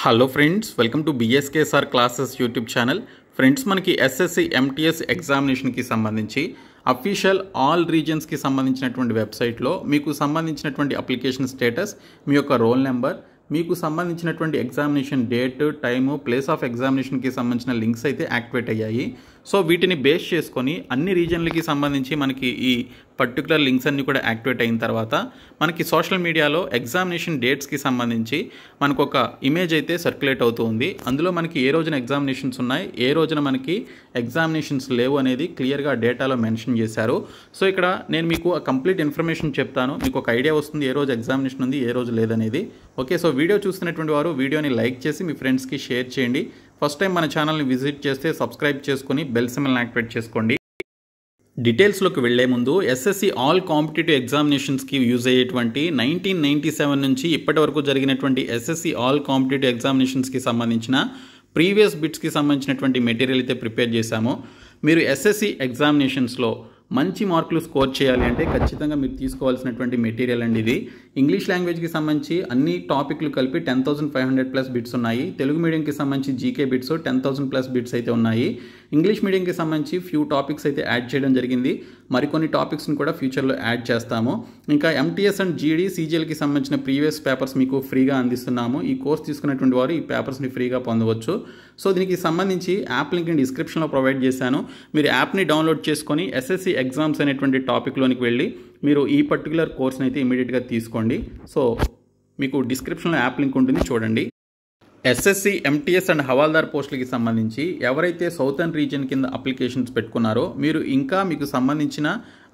Hello friends, welcome to BSKSR classes YouTube channel. Friends, మనకి SSC MTS ఎగ్జామినేషన్కి సంబంధించి official all రీజన్స్కి సంబంధించినటువంటి వెబ్సైట్లో మీకు సంబంధించినటువంటి అప్లికేషన్ స్టేటస్, మీ యొక్క రోల్ నెంబర్, మీకు సంబంధించినటువంటి examination date, time, place of ఎగ్జామినేషన్కి సంబంధించిన లింక్స్ అయితే యాక్టివేట్ అయ్యాయి. సో వీటిని బేస్ చేసుకొని అన్ని రీజన్లకి సంబంధించి మనకి ఈ పర్టికులర్ లింక్స్ అన్నీ కూడా యాక్టివేట్ అయిన తర్వాత మనకి సోషల్ మీడియాలో ఎగ్జామినేషన్ డేట్స్కి సంబంధించి మనకు ఒక ఇమేజ్ అయితే సర్క్యులేట్ అవుతూ ఉంది. అందులో మనకి ఏ రోజున ఎగ్జామినేషన్స్ ఉన్నాయి, ఏ రోజున మనకి ఎగ్జామినేషన్స్ లేవు అనేది క్లియర్గా డేటాలో మెన్షన్ చేశారు. సో ఇక్కడ నేను మీకు కంప్లీట్ ఇన్ఫర్మేషన్ చెప్తాను, మీకు ఒక ఐడియా వస్తుంది ఏ రోజు ఎగ్జామినేషన్ ఉంది, ఏ రోజు లేదనేది. ఓకే, సో వీడియో చూస్తున్నటువంటి వారు వీడియోని లైక్ చేసి మీ ఫ్రెండ్స్కి షేర్ చేయండి. ఫస్ట్ టైం మన ఛానల్ని విజిట్ చేస్తే సబ్స్క్రైబ్ చేసుకొని బెల్ సింబల్ని యాక్టివేట్ చేసుకోండి. డీటెయిల్స్లోకి వెళ్లే ముందు ఎస్ఎస్సి ఆల్ కాంపిటేటివ్ ఎగ్జామినేషన్స్కి యూజ్ అయ్యేటువంటి 1997 నుంచి ఇప్పటి వరకు జరిగినటువంటి ఎస్ఎస్సి ఆల్ కాంపిటేటివ్ ఎగ్జామినేషన్స్కి సంబంధించిన ప్రీవియస్ బిట్స్కి సంబంధించినటువంటి మెటీరియల్ అయితే ప్రిపేర్ చేశాము. మీరు ఎస్ఎస్సి ఎగ్జామినేషన్స్లో మంచి మార్కులు స్కోర్ చేయాలి అంటే ఖచ్చితంగా మీరు తీసుకోవాల్సినటువంటి మెటీరియల్ అండి ఇది. ఇంగ్లీష్ లాంగ్వేజ్కి సంబంధించి అన్ని టాపిక్లు కలిపి 10,500+ బిట్స్ ఉన్నాయి. తెలుగు మీడియంకి సంబంధించి జీకే బిట్స్ 10,000+ బిట్స్ అయితే ఉన్నాయి. ఇంగ్లీష్ మీడియంకి సంబంధించి ఫ్యూ టాపిక్స్ అయితే యాడ్ చేయడం జరిగింది. మరికొన్ని టాపిక్స్ని కూడా ఫ్యూచర్లో యాడ్ చేస్తాము. ఇంకా ఎంటీఎస్ అండ్ జీడీ, సీజీఎల్కి సంబంధించిన ప్రీవియస్ పేపర్స్ మీకు ఫ్రీగా అందిస్తున్నాము. ఈ కోర్స్ తీసుకున్నటువంటి వారు ఈ పేపర్స్ని ఫ్రీగా పొందవచ్చు. సో దీనికి సంబంధించి యాప్ లింక్ డిస్క్రిప్షన్లో ప్రొవైడ్ చేశాను. మీరు యాప్ని డౌన్లోడ్ చేసుకొని ఎస్ఎస్సి ఎగ్జామ్స్ అనేటువంటి టాపిక్లోనికి వెళ్ళి మీరు ఈ పర్టికులర్ కోర్స్ని అయితే ఇమీడియట్గా తీసుకోండి. సో మీకు డిస్క్రిప్షన్లో యాప్ లింక్ ఉంటుంది, చూడండి. ఎస్ఎస్సి ఎంటీఎస్ అండ్ హవాల్దార్ పోస్టులకి సంబంధించి ఎవరైతే సౌతర్న్ రీజియన్ కింద అప్లికేషన్స్ పెట్టుకున్నారో మీరు ఇంకా మీకు సంబంధించిన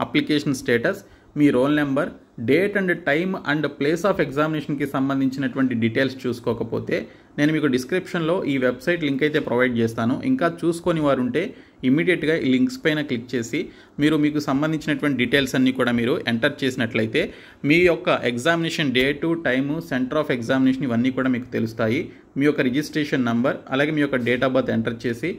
అప్లికేషన్ స్టేటస్, మీ role number, date and time and place of ఎగ్జామినేషన్కి సంబంధించినటువంటి డీటెయిల్స్ చూసుకోకపోతే నేను మీకు డిస్క్రిప్షన్లో ఈ వెబ్సైట్ లింక్ అయితే ప్రొవైడ్ చేస్తాను. ఇంకా చూసుకొని వారు ఉంటే ఇమీడియట్గా ఈ లింక్స్ పైన క్లిక్ చేసి మీకు సంబంధించినటువంటి డీటెయిల్స్ అన్నీ కూడా మీరు ఎంటర్ చేసినట్లయితే మీ యొక్క examination date, time, centre of examination ఇవన్నీ కూడా మీకు తెలుస్తాయి. మీ యొక్క రిజిస్ట్రేషన్ నంబర్ అలాగే మీ యొక్క డేట్ ఆఫ్ బర్త్ ఎంటర్ చేసి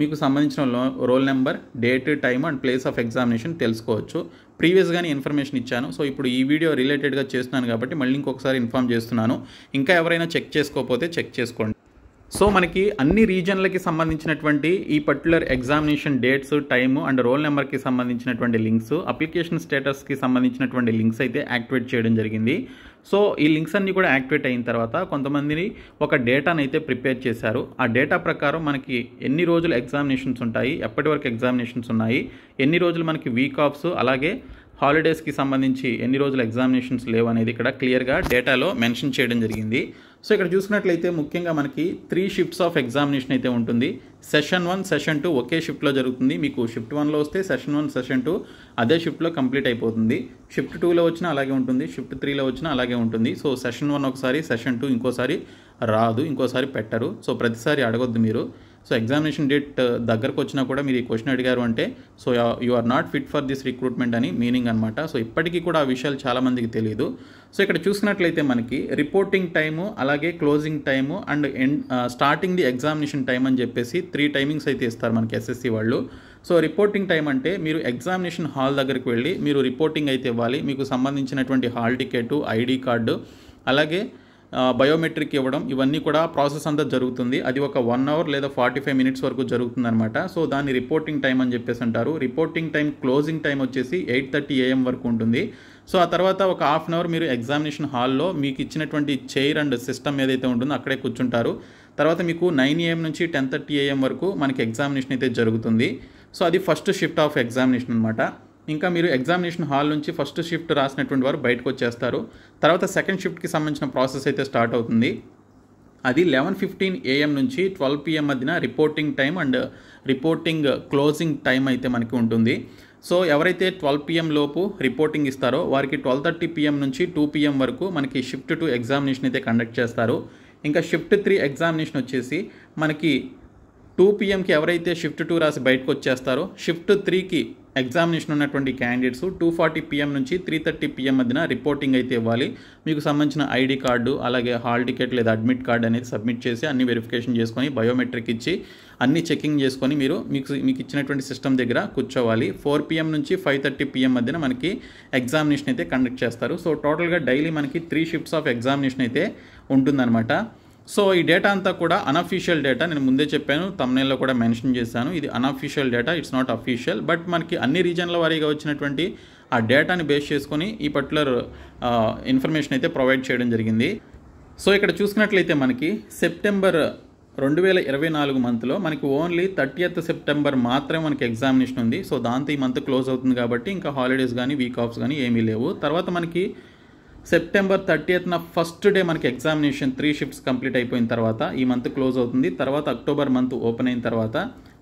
మీకు సంబంధించిన role number, date, time and place of examination తెలుసుకోవచ్చు. ప్రీవియస్గానే ఇన్ఫర్మేషన్ ఇచ్చాను. సో ఇప్పుడు ఈ వీడియో రిలేటెడ్గా చేస్తున్నాను కాబట్టి మళ్ళీ ఇంకొకసారి ఇన్ఫామ్ చేస్తున్నాను. ఇంకా ఎవరైనా చెక్ చేసుకోకపోతే చెక్ చేసుకోండి. సో మనకి అన్ని రీజన్లకి సంబంధించినటువంటి ఈ particular examination dates, time and roll నెంబర్కి సంబంధించినటువంటి లింక్స్, అప్లికేషన్ స్టేటస్కి సంబంధించినటువంటి లింక్స్ అయితే యాక్టివేట్ చేయడం జరిగింది. సో ఈ లింక్స్ అన్నీ కూడా యాక్టివేట్ అయిన తర్వాత కొంతమందిని ఒక డేటాను అయితే ప్రిపేర్ చేశారు. ఆ డేటా ప్రకారం మనకి ఎన్ని రోజులు ఎగ్జామినేషన్స్ ఉంటాయి, ఎప్పటి వరకు ఎగ్జామినేషన్స్ ఉన్నాయి, ఎన్ని రోజులు మనకి వీక్ ఆఫ్స్, అలాగే హాలిడేస్కి సంబంధించి ఎన్ని రోజులు ఎగ్జామినేషన్స్ లేవు అనేది ఇక్కడ క్లియర్గా డేటాలో మెన్షన్ చేయడం జరిగింది. సో ఇక్కడ చూసినట్లయితే ముఖ్యంగా మనకి 3 షిఫ్ట్స్ ఆఫ్ ఎగ్జామినేషన్ అయితే ఉంటుంది. సెషన్ 1, సెషన్ 2 ఒకే షిఫ్ట్లో జరుగుతుంది. మీకు షిఫ్ట్ 1లో వస్తే సెషన్ 1, సెషన్ 2 అదే షిఫ్ట్లో కంప్లీట్ అయిపోతుంది. షిఫ్ట్ 2లో వచ్చినా అలాగే ఉంటుంది, షిఫ్ట్ 3లో వచ్చినా అలాగే ఉంటుంది. సో సెషన్ 1 ఒకసారి, సెషన్ 2 ఇంకోసారి రాదు, ఇంకోసారి పెట్టరు. సో ప్రతిసారి అడగొద్దు మీరు. సో ఎగ్జామినేషన్ డేట్ దగ్గరకు వచ్చినా కూడా మీరు ఈ క్వశ్చన్ అడిగారు అంటే so you are not fit for this recruitment అని మీనింగ్ అనమాట. సో ఇప్పటికీ కూడా ఆ విషయాలు చాలామందికి తెలియదు. సో ఇక్కడ చూసినట్లయితే మనకి రిపోర్టింగ్ టైము, అలాగే closing time and starting the examination time అని చెప్పేసి 3 టైమింగ్స్ అయితే ఇస్తారు మనకి ఎస్ఎస్సి వాళ్ళు. సో రిపోర్టింగ్ టైం అంటే మీరు ఎగ్జామినేషన్ హాల్ దగ్గరికి వెళ్ళి మీరు రిపోర్టింగ్ అయితే ఇవ్వాలి. మీకు సంబంధించినటువంటి హాల్ టికెట్, ఐడి కార్డు, అలాగే బయోమెట్రిక్ ఇవ్వడం, ఇవన్నీ కూడా ప్రాసెస్ అంతా జరుగుతుంది. అది ఒక 1 అవర్ లేదా 45 మినిట్స్ వరకు జరుగుతుంది అనమాట. సో దాన్ని రిపోర్టింగ్ టైం అని చెప్పేసి అంటారు. రిపోర్టింగ్ టైం, క్లోజింగ్ టైం వచ్చేసి 8:30 AM వరకు ఉంటుంది. సో ఆ తర్వాత ఒక ½ అవర్ మీరు ఎగ్జామినేషన్ హాల్లో మీకు ఇచ్చినటువంటి చైర్ అండ్ సిస్టమ్ ఏదైతే ఉంటుందో అక్కడే కూర్చుంటారు. తర్వాత మీకు 9 AM నుంచి 10:30 AM వరకు మనకి ఎగ్జామినేషన్ అయితే జరుగుతుంది. సో అది ఫస్ట్ షిఫ్ట్ ఆఫ్ ఎగ్జామినేషన్ అనమాట. ఇంకా మీరు ఎగ్జామినేషన్ హాల్ నుంచి ఫస్ట్ షిఫ్ట్ రాసినటువంటి వారు బయటకు వచ్చేస్తారు. తర్వాత సెకండ్ షిఫ్ట్కి సంబంధించిన ప్రాసెస్ అయితే స్టార్ట్ అవుతుంది. అది 11:15 AM నుంచి 12 PM మధ్యన reporting time and reporting closing time అయితే మనకి ఉంటుంది. సో ఎవరైతే 12 PM లోపు రిపోర్టింగ్ ఇస్తారో వారికి 12:30 PM నుంచి 2 PM వరకు మనకి షిఫ్ట్ 2 ఎగ్జామినేషన్ అయితే కండక్ట్ చేస్తారు. ఇంకా షిఫ్ట్ 3 ఎగ్జామినేషన్ వచ్చేసి మనకి 2 PMకి ఎవరైతే షిఫ్ట్ 2 రాసి బయటకు వచ్చేస్తారో షిఫ్ట్ 3కి ఎగ్జామినేషన్ ఉన్నటువంటి క్యాండిడేట్స్ 2:40 PM నుంచి 3:30 PM మధ్యన రిపోర్టింగ్ అయితే ఇవ్వాలి. మీకు సంబంధించిన ఐడి కార్డు, అలాగే హాల్ టికెట్ లేదా అడ్మిట్ కార్డు అనేది సబ్మిట్ చేసి అన్ని వెరిఫికేషన్ చేసుకొని బయోమెట్రిక్ ఇచ్చి అన్ని చెకింగ్ చేసుకొని మీకు ఇచ్చినటువంటి సిస్టమ్ దగ్గర కూర్చోవాలి. 4 PM నుంచి 5:30 PM మధ్యన మనకి ఎగ్జామినేషన్ అయితే కండక్ట్ చేస్తారు. సో టోటల్గా డైలీ మనకి 3 షిఫ్ట్స్ ఆఫ్ ఎగ్జామినేషన్ అయితే ఉంటుందన్నమాట. సో ఈ డేటా అంతా కూడా అన్అఫీషియల్ డేటా. నేను ముందే చెప్పాను, థంబ్నెయిల్లో కూడా మెన్షన్ చేశాను, ఇది unofficial data, it's not official. But మనకి అన్ని రీజన్ల వారీగా వచ్చినటువంటి ఆ డేటాని బేస్ చేసుకొని ఈ పర్టికులర్ ఇన్ఫర్మేషన్ అయితే ప్రొవైడ్ చేయడం జరిగింది. సో ఇక్కడ చూసుకున్నట్లయితే మనకి సెప్టెంబర్ 2024 మంత్లో మనకి ఓన్లీ 30th సెప్టెంబర్ మాత్రమే మనకి ఎగ్జామినేషన్ ఉంది. సో దాంతో ఈ మంత్ క్లోజ్ అవుతుంది కాబట్టి ఇంకా హాలిడేస్ కానీ వీక్ ఆఫ్స్ కానీ ఏమీ లేవు. తర్వాత మనకి సెప్టెంబర్ 30th ఫస్ట్ డే మనకి ఎగ్జామినేషన్ 3 షిఫ్ట్స్ కంప్లీట్ అయిపోయిన తర్వాత ఈ మంత్ క్లోజ్ అవుతుంది. తర్వాత అక్టోబర్ మంత్ ఓపెన్ అయిన తర్వాత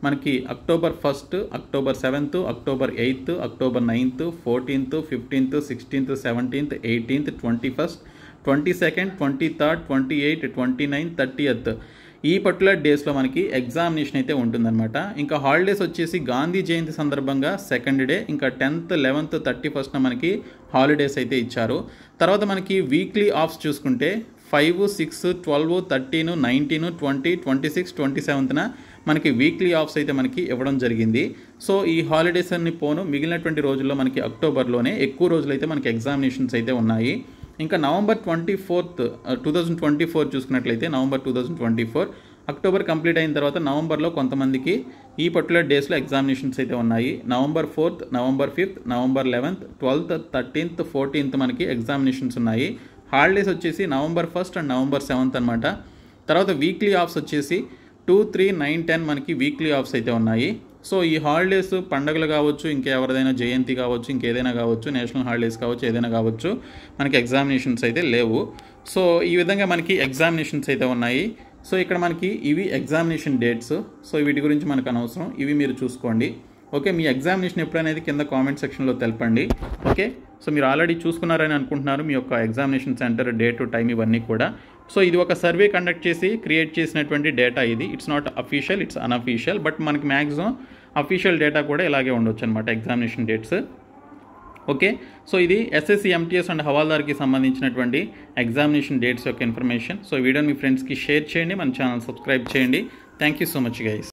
మనకి October 1, October 7, October 8, October 9, 14, 15, 16, 17, 18, 21, 22, 23, 28, 29, 30th ఈ పర్టికులర్ డేస్లో మనకి ఎగ్జామినేషన్ అయితే ఉంటుందన్నమాట. ఇంకా హాలిడేస్ వచ్చేసి గాంధీ జయంతి సందర్భంగా సెకండ్ డే, ఇంకా 10th, 11th, 31st మనకి హాలిడేస్ అయితే ఇచ్చారు. తర్వాత మనకి వీక్లీ ఆఫ్స్ చూసుకుంటే 5, 6, 12, 13, 19, 20, 26, 27th మనకి వీక్లీ ఆఫ్స్ అయితే మనకి ఇవ్వడం జరిగింది. సో ఈ హాలిడేస్ అన్ని పోను మిగిలినటువంటి రోజుల్లో మనకి అక్టోబర్లోనే ఎక్కువ రోజులు అయితే మనకి ఎగ్జామినేషన్స్ అయితే ఉన్నాయి. ఇంకా నవంబర్ 24, 2024 చూసుకున్నట్లయితే నవంబర్ 2024 అక్టోబర్ కంప్లీట్ అయిన తర్వాత నవంబర్లో కొంతమందికి ఈ పర్టికులర్ డేస్లో ఎగ్జామినేషన్స్ అయితే ఉన్నాయి. నవంబర్ 4, నవంబర్ 5, నవంబర్ 11, 12, 13, 14 మనకి ఎగ్జామినేషన్స్ ఉన్నాయి. హాలిడేస్ వచ్చేసి నవంబర్ 1 అండ్ నవంబర్ 7 అనమాట. తర్వాత వీక్లీ ఆఫ్స్ వచ్చేసి 2, 3, 9, 10 మనకి వీక్లీ ఆఫ్స్ అయితే ఉన్నాయి. సో ఈ హాలిడేస్ పండుగలు కావచ్చు, ఇంకెవరిదైనా జయంతి కావచ్చు, ఇంకేదైనా కావచ్చు, నేషనల్ హాలిడేస్ కావచ్చు, ఏదైనా కావచ్చు, మనకి ఎగ్జామినేషన్స్ అయితే లేవు. సో ఈ విధంగా మనకి ఎగ్జామినేషన్స్ అయితే ఉన్నాయి. సో ఇక్కడ మనకి ఇవి ఎగ్జామినేషన్ డేట్స్. సో వీటి గురించి మనకు అనవసరం, ఇవి మీరు చూసుకోండి. ఓకే, మీ ఎగ్జామినేషన్ ఎప్పుడనేది కింద కామెంట్ సెక్షన్లో తెలపండి. ఓకే, సో మీరు ఆల్రెడీ చూసుకున్నారని అనుకుంటున్నారు మీ యొక్క ఎగ్జామినేషన్ సెంటర్, డేట్, టైం ఇవన్నీ కూడా. సో ఇది ఒక సర్వే కండక్ట్ చేసి క్రియేట్ చేసినటువంటి డేటా ఇది. It's not official, it's unofficial. But మనకి మ్యాక్సిమం అఫీషియల్ డేటా కూడా ఇలాగే ఉండొచ్చు అనమాట, ఎగ్జామినేషన్ డేట్స్. ఓకే, సో ఇది ఎస్ఎస్సి ఎంటీఎస్ అండ్ హవాల్దార్కి సంబంధించినటువంటి ఎగ్జామినేషన్ డేట్స్ యొక్క ఇన్ఫర్మేషన్. సో ఈ వీడియోని మీ ఫ్రెండ్స్కి షేర్ చేయండి, మన ఛానల్ సబ్స్క్రైబ్ చేయండి. Thank you so much guys.